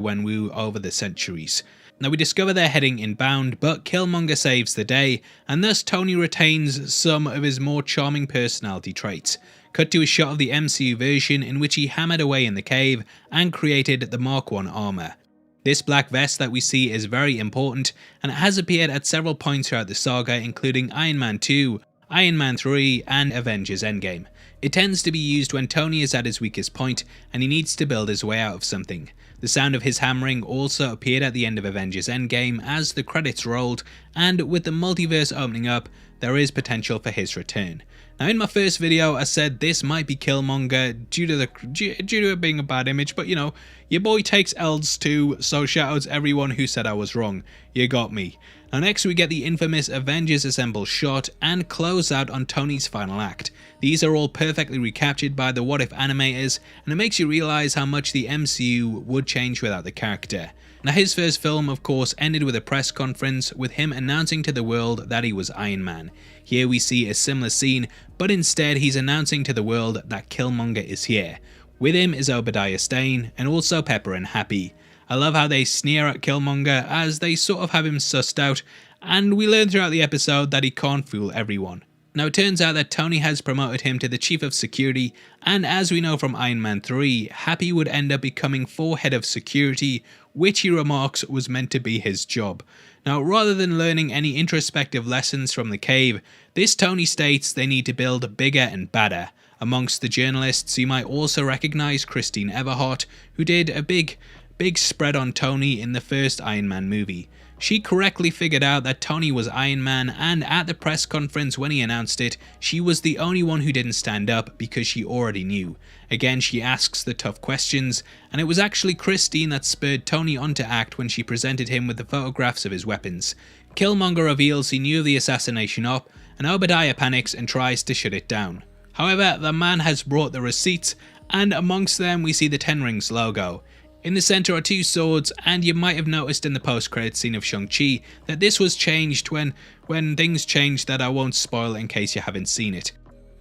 when we over the centuries. Now we discover they're heading inbound, but Killmonger saves the day, and thus Tony retains some of his more charming personality traits. Cut to a shot of the MCU version in which he hammered away in the cave and created the Mark I armor. This black vest that we see is very important, and it has appeared at several points throughout the saga, including Iron Man 2, Iron Man 3 and Avengers Endgame. It tends to be used when Tony is at his weakest point and he needs to build his way out of something. The sound of his hammering also appeared at the end of Avengers Endgame as the credits rolled, and with the multiverse opening up, there is potential for his return. Now in my first video I said this might be Killmonger due to it being a bad image, but you know, your boy takes L's too, so shout out to everyone who said I was wrong. You got me. Now next we get the infamous Avengers Assemble shot and close out on Tony's final act. These are all perfectly recaptured by the What If animators, and it makes you realise how much the MCU would change without the character. Now his first film of course ended with a press conference with him announcing to the world that he was Iron Man. Here we see a similar scene, but instead he's announcing to the world that Killmonger is here. With him is Obadiah Stane and also Pepper and Happy. I love how they sneer at Killmonger as they sort of have him sussed out, and we learn throughout the episode that he can't fool everyone. Now it turns out that Tony has promoted him to the Chief of Security, and as we know from Iron Man 3, Happy would end up becoming Thor Head of Security, which he remarks was meant to be his job. Now rather than learning any introspective lessons from the cave, this Tony states they need to build bigger and badder. Amongst the journalists you might also recognise Christine Everhart, who did a big spread on Tony in the first Iron Man movie. She correctly figured out that Tony was Iron Man, and at the press conference when he announced it, she was the only one who didn't stand up because she already knew. Again, she asks the tough questions, and it was actually Christine that spurred Tony on to act when she presented him with the photographs of his weapons. Killmonger reveals he knew of the assassination op, and Obadiah panics and tries to shut it down. However, the man has brought the receipts, and amongst them we see the Ten Rings logo. In the center are two swords, and you might have noticed in the post-credits scene of Shang-Chi that this was changed when things changed that I won't spoil in case you haven't seen it.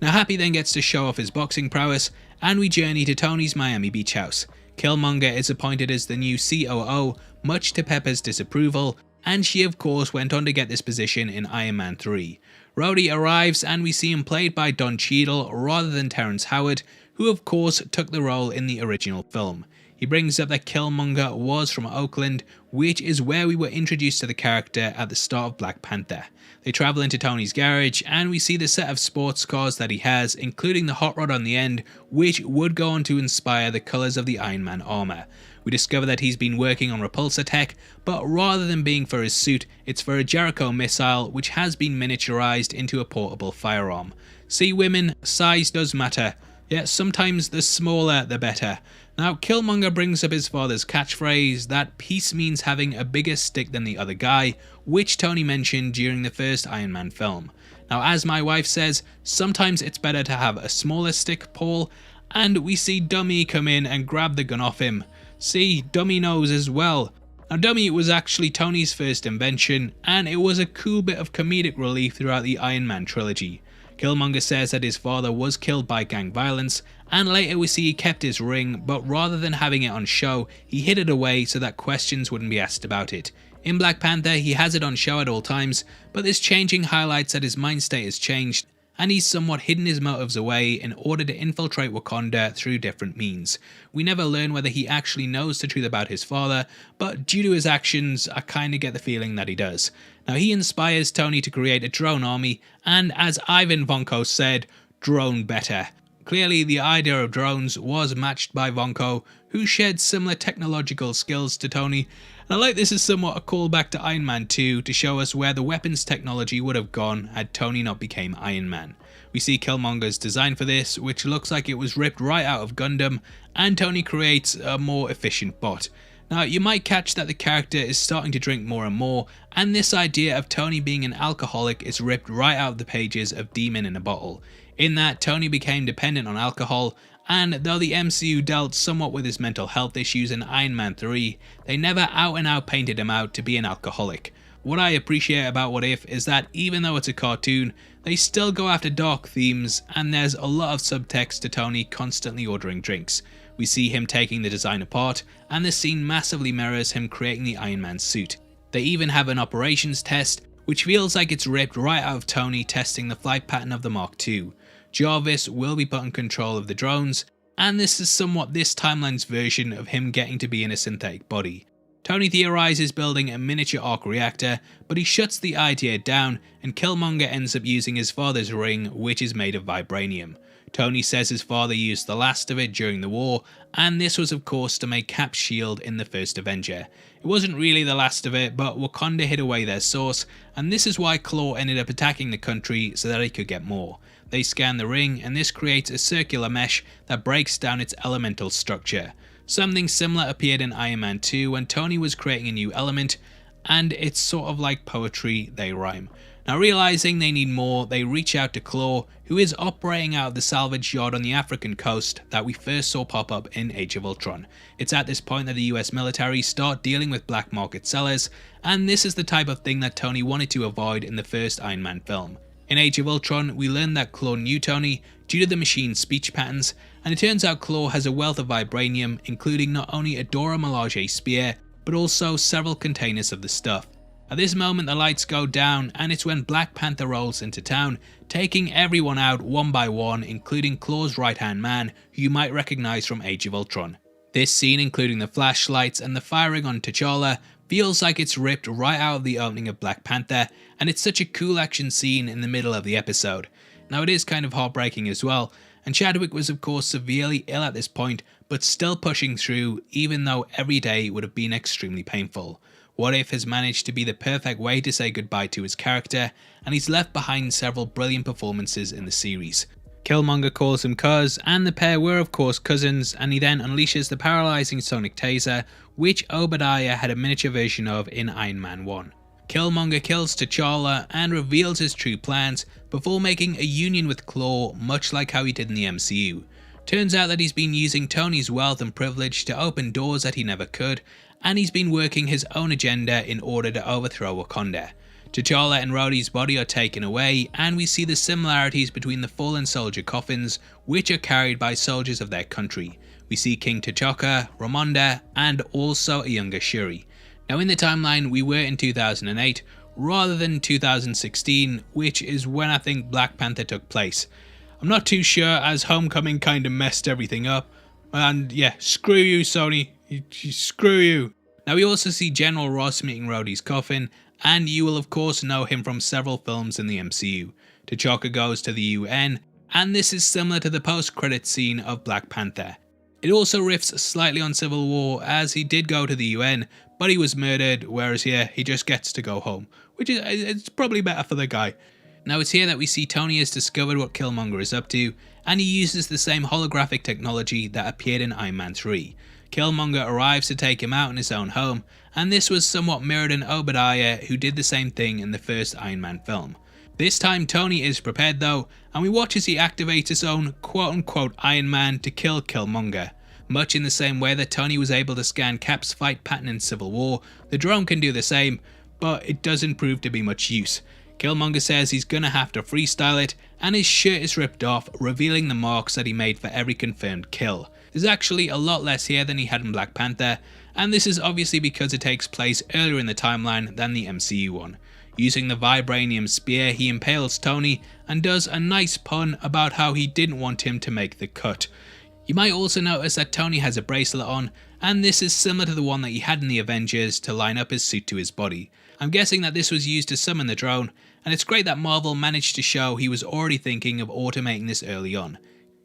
Now Happy then gets to show off his boxing prowess, and we journey to Tony's Miami Beach house. Killmonger is appointed as the new COO, much to Pepper's disapproval, and she of course went on to get this position in Iron Man 3. Rhodey arrives and we see him played by Don Cheadle rather than Terrence Howard, who of course took the role in the original film. He brings up that Killmonger was from Oakland, which is where we were introduced to the character at the start of Black Panther. They travel into Tony's garage and we see the set of sports cars that he has, including the hot rod on the end, which would go on to inspire the colours of the Iron Man armour. We discover that he's been working on repulsor tech, but rather than being for his suit, it's for a Jericho missile which has been miniaturized into a portable firearm. See women, size does matter. Yeah, sometimes the smaller the better. Now Killmonger brings up his father's catchphrase that peace means having a bigger stick than the other guy, which Tony mentioned during the first Iron Man film. Now as my wife says, sometimes it's better to have a smaller stick, Paul, and we see Dummy come in and grab the gun off him. See, Dummy knows as well. Now Dummy was actually Tony's first invention, and it was a cool bit of comedic relief throughout the Iron Man trilogy. Killmonger says that his father was killed by gang violence, and later we see he kept his ring, but rather than having it on show, he hid it away so that questions wouldn't be asked about it. In Black Panther, he has it on show at all times, but this changing highlights that his mind state has changed, and he's somewhat hidden his motives away in order to infiltrate Wakanda through different means. We never learn whether he actually knows the truth about his father, but due to his actions, I kinda get the feeling that he does. Now he inspires Tony to create a drone army, and as Ivan Vanko said, drone better. Clearly the idea of drones was matched by Vanko, who shared similar technological skills to Tony, and I like this is somewhat a callback to Iron Man 2 to show us where the weapons technology would have gone had Tony not become Iron Man. We see Killmonger's design for this, which looks like it was ripped right out of Gundam, and Tony creates a more efficient bot. Now you might catch that the character is starting to drink more and more, and this idea of Tony being an alcoholic is ripped right out of the pages of Demon in a Bottle. In that, Tony became dependent on alcohol, and though the MCU dealt somewhat with his mental health issues in Iron Man 3, they never out and out painted him out to be an alcoholic. What I appreciate about What If is that even though it's a cartoon, they still go after dark themes, and there's a lot of subtext to Tony constantly ordering drinks. We see him taking the design apart, and the scene massively mirrors him creating the Iron Man suit. They even have an operations test, which feels like it's ripped right out of Tony testing the flight pattern of the Mark II. Jarvis will be put in control of the drones, and this is somewhat this timeline's version of him getting to be in a synthetic body. Tony theorizes building a miniature arc reactor, but he shuts the idea down, and Killmonger ends up using his father's ring, which is made of vibranium. Tony says his father used the last of it during the war, and this was of course to make Cap's shield in the first Avenger. It wasn't really the last of it, but Wakanda hid away their source, and this is why Claw ended up attacking the country so that he could get more. They scan the ring, and this creates a circular mesh that breaks down its elemental structure. Something similar appeared in Iron Man 2 when Tony was creating a new element, and it's sort of like poetry, they rhyme. Now realizing they need more, they reach out to Claw, who is operating out of the salvage yard on the African coast that we first saw pop up in Age of Ultron. It's at this point that the US military start dealing with black market sellers, and this is the type of thing that Tony wanted to avoid in the first Iron Man film. In Age of Ultron, we learn that Claw knew Tony due to the machine's speech patterns, and it turns out Claw has a wealth of vibranium, including not only a Dora Milaje spear, but also several containers of the stuff. At this moment the lights go down, and it's when Black Panther rolls into town, taking everyone out one by one, including Claw's right hand man, who you might recognise from Age of Ultron. This scene, including the flashlights and the firing on T'Challa, feels like it's ripped right out of the opening of Black Panther, and it's such a cool action scene in the middle of the episode. Now it is kind of heartbreaking as well, and Chadwick was of course severely ill at this point, but still pushing through even though every day would have been extremely painful. What If has managed to be the perfect way to say goodbye to his character, and he's left behind several brilliant performances in the series. Killmonger calls him Cuz, and the pair were of course cousins, and he then unleashes the paralysing sonic taser, which Obadiah had a miniature version of in Iron Man 1. Killmonger kills T'Challa and reveals his true plans before making a union with Claw, much like how he did in the MCU. Turns out that he's been using Tony's wealth and privilege to open doors that he never could, and he's been working his own agenda in order to overthrow Wakanda. T'Challa and Rhodey's body are taken away, and we see the similarities between the fallen soldier coffins, which are carried by soldiers of their country. We see King T'Chaka, Ramonda, and also a younger Shuri. Now in the timeline we were in 2008, rather than 2016, which is when I think Black Panther took place. I'm not too sure, as Homecoming kinda messed everything up, and yeah, screw you Sony, screw you. Now we also see General Ross meeting Rhodey's coffin, and you will of course know him from several films in the MCU. T'Chaka goes to the UN, and this is similar to the post-credit scene of Black Panther. It also riffs slightly on Civil War, as he did go to the UN, but he was murdered, whereas here he just gets to go home, which is it's probably better for the guy. Now it's here that we see Tony has discovered what Killmonger is up to, and he uses the same holographic technology that appeared in Iron Man 3. Killmonger arrives to take him out in his own home, and this was somewhat mirrored in Obadiah, who did the same thing in the first Iron Man film. This time Tony is prepared though, and we watch as he activates his own quote-unquote Iron Man to kill Killmonger. Much in the same way that Tony was able to scan Cap's fight pattern in Civil War, the drone can do the same, but it doesn't prove to be much use. Killmonger says he's gonna have to freestyle it, and his shirt is ripped off, revealing the marks that he made for every confirmed kill. There's actually a lot less here than he had in Black Panther, and this is obviously because it takes place earlier in the timeline than the MCU one. Using the vibranium spear, he impales Tony and does a nice pun about how he didn't want him to make the cut. You might also notice that Tony has a bracelet on, and this is similar to the one that he had in the Avengers to line up his suit to his body. I'm guessing that this was used to summon the drone, and it's great that Marvel managed to show he was already thinking of automating this early on.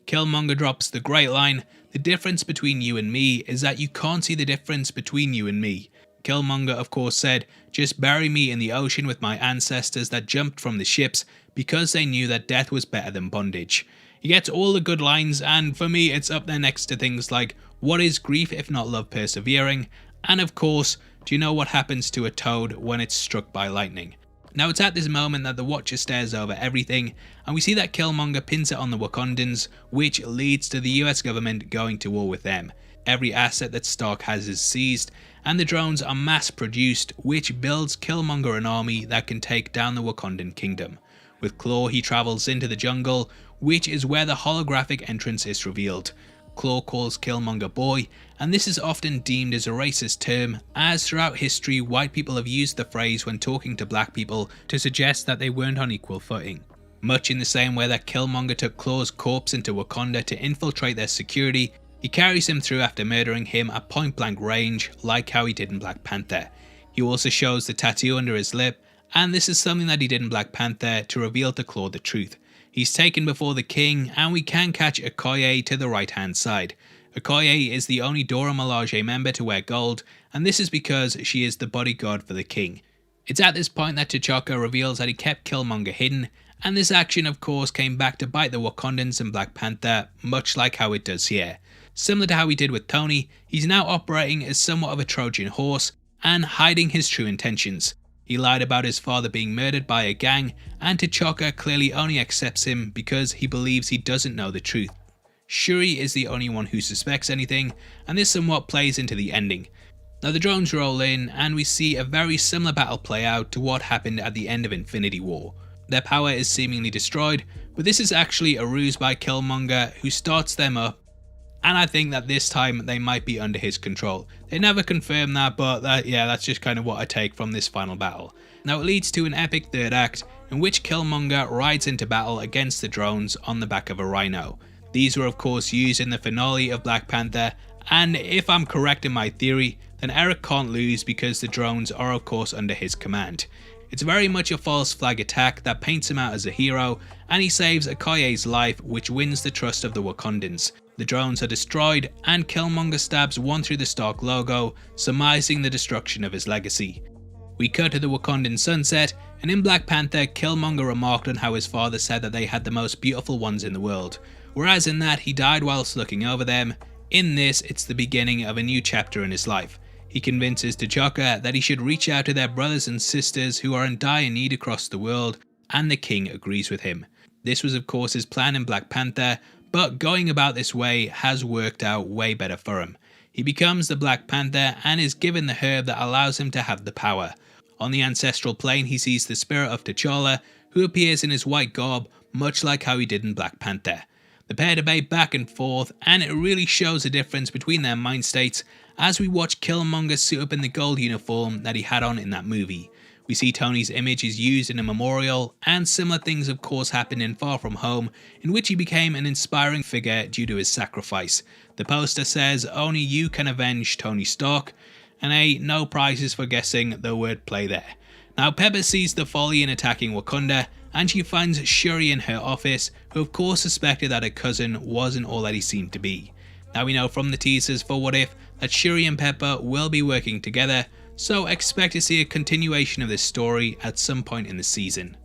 Killmonger drops the great line, "The difference between you and me is that you can't see the difference between you and me." Killmonger of course said, "Just bury me in the ocean with my ancestors that jumped from the ships because they knew that death was better than bondage." He gets all the good lines, and for me it's up there next to things like, "What is grief if not love persevering?" and of course, "Do you know what happens to a toad when it's struck by lightning?" Now it's at this moment that the Watcher stares over everything, and we see that Killmonger pins it on the Wakandans, which leads to the US government going to war with them. Every asset that Stark has is seized, and the drones are mass produced, which builds Killmonger an army that can take down the Wakandan kingdom. With Claw he travels into the jungle, which is where the holographic entrance is revealed. Klaw calls Killmonger boy, and this is often deemed as a racist term, as throughout history white people have used the phrase when talking to black people to suggest that they weren't on equal footing. Much in the same way that Killmonger took Klaw's corpse into Wakanda to infiltrate their security, he carries him through after murdering him at point blank range, like how he did in Black Panther. He also shows the tattoo under his lip, and this is something that he did in Black Panther to reveal to Klaw the truth. He's taken before the king, and we can catch Okoye to the right hand side. Okoye is the only Dora Milaje member to wear gold, and this is because she is the bodyguard for the king. It's at this point that T'Chaka reveals that he kept Killmonger hidden, and this action of course came back to bite the Wakandans in Black Panther, much like how it does here. Similar to how he did with Tony, he's now operating as somewhat of a Trojan horse, and hiding his true intentions. He lied about his father being murdered by a gang, and T'Chaka clearly only accepts him because he believes he doesn't know the truth. Shuri is the only one who suspects anything, and this somewhat plays into the ending. Now the drones roll in, and we see a very similar battle play out to what happened at the end of Infinity War. Their power is seemingly destroyed, but this is actually a ruse by Killmonger who starts them up, and I think that this time they might be under his control. They never confirm that, but that's just kind of what I take from this final battle. Now it leads to an epic third act in which Killmonger rides into battle against the drones on the back of a rhino. These were of course used in the finale of Black Panther, and if I'm correct in my theory, then Eric can't lose because the drones are of course under his command. It's very much a false flag attack that paints him out as a hero, and he saves Okoye's life, which wins the trust of the Wakandans. The drones are destroyed, and Killmonger stabs one through the Stark logo, surmising the destruction of his legacy. We cut to the Wakandan sunset, and in Black Panther, Killmonger remarked on how his father said that they had the most beautiful ones in the world, whereas in that he died whilst looking over them. In this, it's the beginning of a new chapter in his life. He convinces T'Chaka that he should reach out to their brothers and sisters who are in dire need across the world, and the king agrees with him. This was of course his plan in Black Panther, but going about this way has worked out way better for him. He becomes the Black Panther and is given the herb that allows him to have the power. On the ancestral plane he sees the spirit of T'Challa, who appears in his white garb, much like how he did in Black Panther. The pair debate back and forth, and it really shows the difference between their mind states as we watch Killmonger suit up in the gold uniform that he had on in that movie. We see Tony's image is used in a memorial, and similar things of course happen in Far From Home, in which he became an inspiring figure due to his sacrifice. The poster says, "Only you can avenge Tony Stark," and no prizes for guessing the wordplay there. Now Pepper sees the folly in attacking Wakanda, and she finds Shuri in her office, who of course suspected that her cousin wasn't all that he seemed to be. Now we know from the teasers for What If that Shuri and Pepper will be working together, so expect to see a continuation of this story at some point in the season.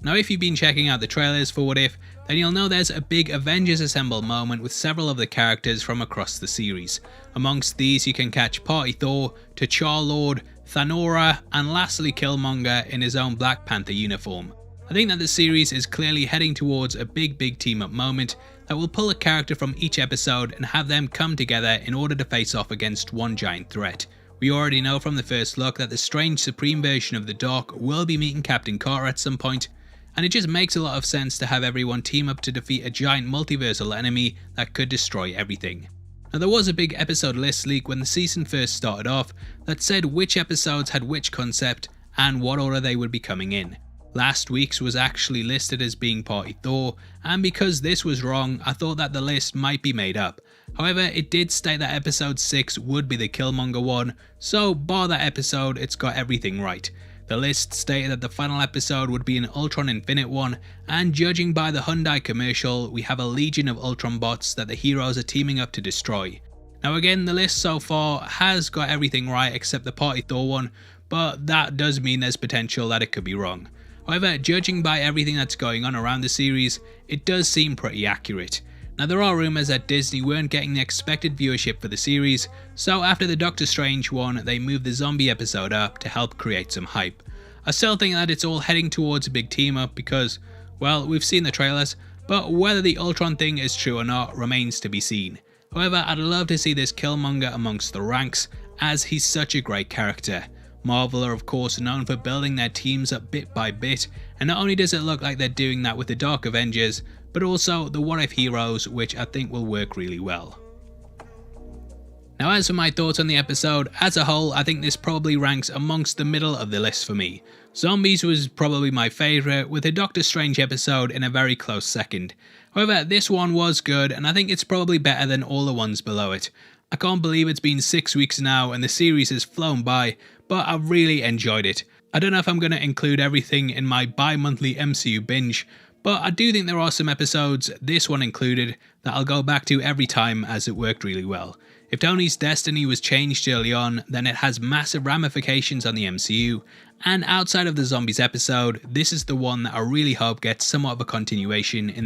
Now if you've been checking out the trailers for What If, then you'll know there's a big Avengers Assemble moment with several of the characters from across the series. Amongst these you can catch Party Thor, T'Challa, Thanora, and lastly Killmonger in his own Black Panther uniform. I think that the series is clearly heading towards a big team up moment that will pull a character from each episode and have them come together in order to face off against one giant threat. We already know from the first look that the strange Supreme version of the Doc will be meeting Captain Carter at some point, and it just makes a lot of sense to have everyone team up to defeat a giant multiversal enemy that could destroy everything. Now there was a big episode list leak when the season first started off that said which episodes had which concept and what order they would be coming in. Last week's was actually listed as being Party Thor, and because this was wrong, I thought that the list might be made up. However, it did state that episode 6 would be the Killmonger one, so bar that episode, it's got everything right. The list stated that the final episode would be an Ultron Infinite one, and judging by the Hyundai commercial, we have a legion of Ultron bots that the heroes are teaming up to destroy. Now again, the list so far has got everything right except the Party Thor one, but that does mean there's potential that it could be wrong. However, judging by everything that's going on around the series, it does seem pretty accurate. Now there are rumours that Disney weren't getting the expected viewership for the series, so after the Doctor Strange one, they moved the zombie episode up to help create some hype. I still think that it's all heading towards a big team up because, well, we've seen the trailers, but whether the Ultron thing is true or not remains to be seen. However, I'd love to see this Killmonger amongst the ranks, as he's such a great character. Marvel are of course known for building their teams up bit by bit, and not only does it look like they're doing that with the Dark Avengers, but also the What If heroes, which I think will work really well. Now as for my thoughts on the episode, as a whole I think this probably ranks amongst the middle of the list for me. Zombies was probably my favourite, with a Doctor Strange episode in a very close second. However, this one was good and I think it's probably better than all the ones below it. I can't believe it's been 6 weeks now and the series has flown by, but I've really enjoyed it. I don't know if I'm going to include everything in my bi-monthly MCU binge, but I do think there are some episodes, this one included, that I'll go back to every time as it worked really well. If Tony's destiny was changed early on, then it has massive ramifications on the MCU, and outside of the zombies episode, this is the one that I really hope gets somewhat of a continuation in the